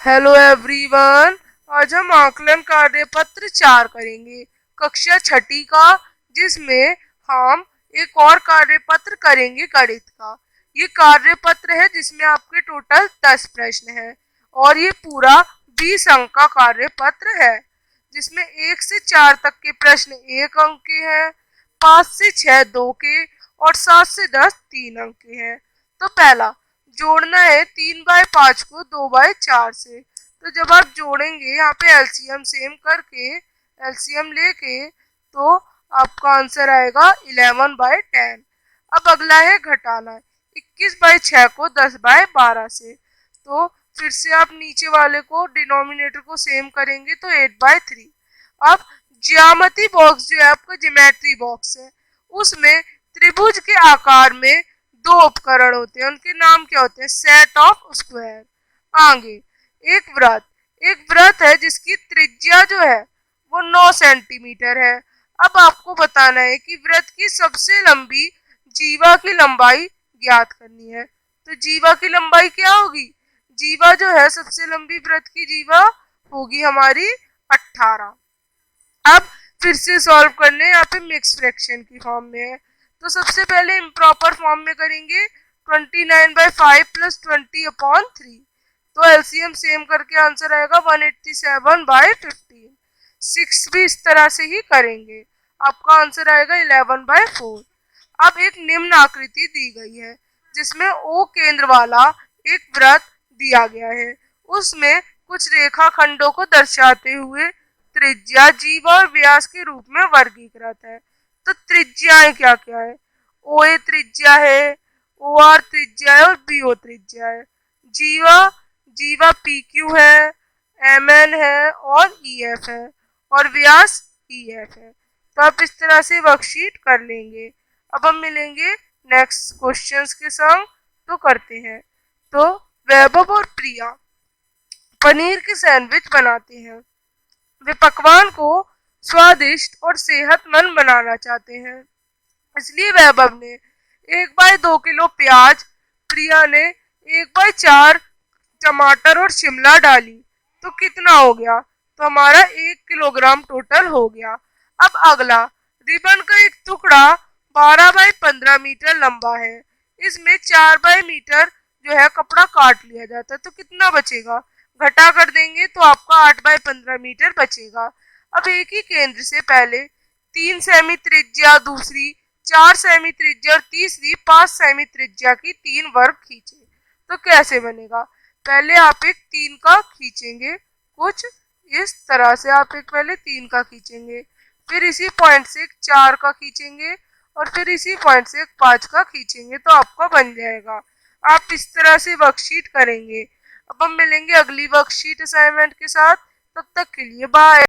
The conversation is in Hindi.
Hello everyone. आज हम आकलन कार्य पत्र 4 करेंगे, कक्षा छठी का, जिसमें हम एक और कार्य पत्र करेंगे गणित का। ये कार्य पत्र है जिसमें आपके टोटल 10 प्रश्न हैं और ये पूरा 20 अंक का कार्य पत्र है, जिसमें 1 से 4 तक के प्रश्न 1 अंक के हैं, 5 से 6 2 के और 7 से 10 3 अंक के हैं। तो पहला जोड़ना है 3/5 को 2/4 से। तो जब आप जोड़ेंगे यहाँ पे एलसीएम सेम करके, एलसीएम लेके, तो आपका आंसर आएगा 11/10। अब अगला है घटाना, 21/6 को 10/12 से। तो फिर से आप नीचे वाले को डिनोमिनेटर को सेम करेंगे तो 8/3। अब ज्यामिति बॉक्स जो है आपका ज्योमेट्री बॉक्स है, उसमें त्रिभुज के आकार में 2 उपकरण होते हैं, उनके नाम क्या होते हैं? Set of square. आगे एक वृत्त है जिसकी त्रिज्या जो है वो 9 सेंटीमीटर है। अब आपको बताना है कि वृत्त की सबसे लंबी जीवा की लंबाई ज्ञात करनी है। तो जीवा की लंबाई क्या होगी? जीवा जो है सबसे लंबी वृत्त की जीवा होगी हमारी 18। अब फिर से सॉल्व करने, यहाँ पे मिक्स फ्रैक्शन की फॉर्म में है, तो सबसे पहले इम्प्रॉपर फॉर्म में करेंगे 29/5 प्लस 20/3। तो एलसीएम सेम करके आंसर आएगा 187/15। 6 भी इस तरह से ही करेंगे, आपका आंसर आएगा 11/4। अब एक निम्न आकृति दी गई है जिसमें ओ केंद्र वाला एक वृत्त दिया गया है, उसमें कुछ रेखाखंडों को दर्शाते हुए त्रिज्या, जीवा और व्यास के रूप में वर्गीकृत है। तो त्रिज्याएं क्या क्या है? ओ ए त्रिज्या है, ओ आर त्रिज्या है और बी ओ त्रिज्या है। जीवा जीवा पी क्यू है, एम एन है और ई एफ है, और व्यास ई एफ है। तो आप इस तरह से वर्कशीट कर लेंगे। अब हम मिलेंगे नेक्स्ट क्वेश्चंस के संग, तो करते हैं। तो वैभव और प्रिया पनीर के सैंडविच बनाते हैं। वे पकवान को स्वादिष्ट और सेहतमंद बनाना चाहते हैं, इसलिए वैभव ने 1/2 किलो प्याज, प्रिया ने 1/4 टमाटर और शिमला डाली। तो कितना हो गया? तो हमारा 1 किलोग्राम टोटल हो गया। अब अगला, रिबन का एक टुकड़ा 12/15 मीटर लंबा है, इसमें 4/मीटर जो है कपड़ा काट लिया जाता है, तो कितना बचेगा? घटा कर देंगे तो आपका 8/15 मीटर बचेगा। अब एक ही केंद्र से पहले 3 सेमी त्रिज्या, दूसरी 4 सेमी त्रिज्या और तीसरी 5 सेमी त्रिज्या की 3 वर्ग खींचे। तो कैसे बनेगा? पहले आप एक 3 का खींचेंगे, कुछ इस तरह से आप एक पहले 3 का खींचेंगे, फिर इसी पॉइंट से एक 4 का खींचेंगे और फिर इसी पॉइंट से एक 5 का खींचेंगे, तो आपका बन जाएगा। आप इस तरह से वर्कशीट करेंगे। अब हम मिलेंगे अगली वर्कशीट असाइनमेंट के साथ, तब तक के लिए बाय।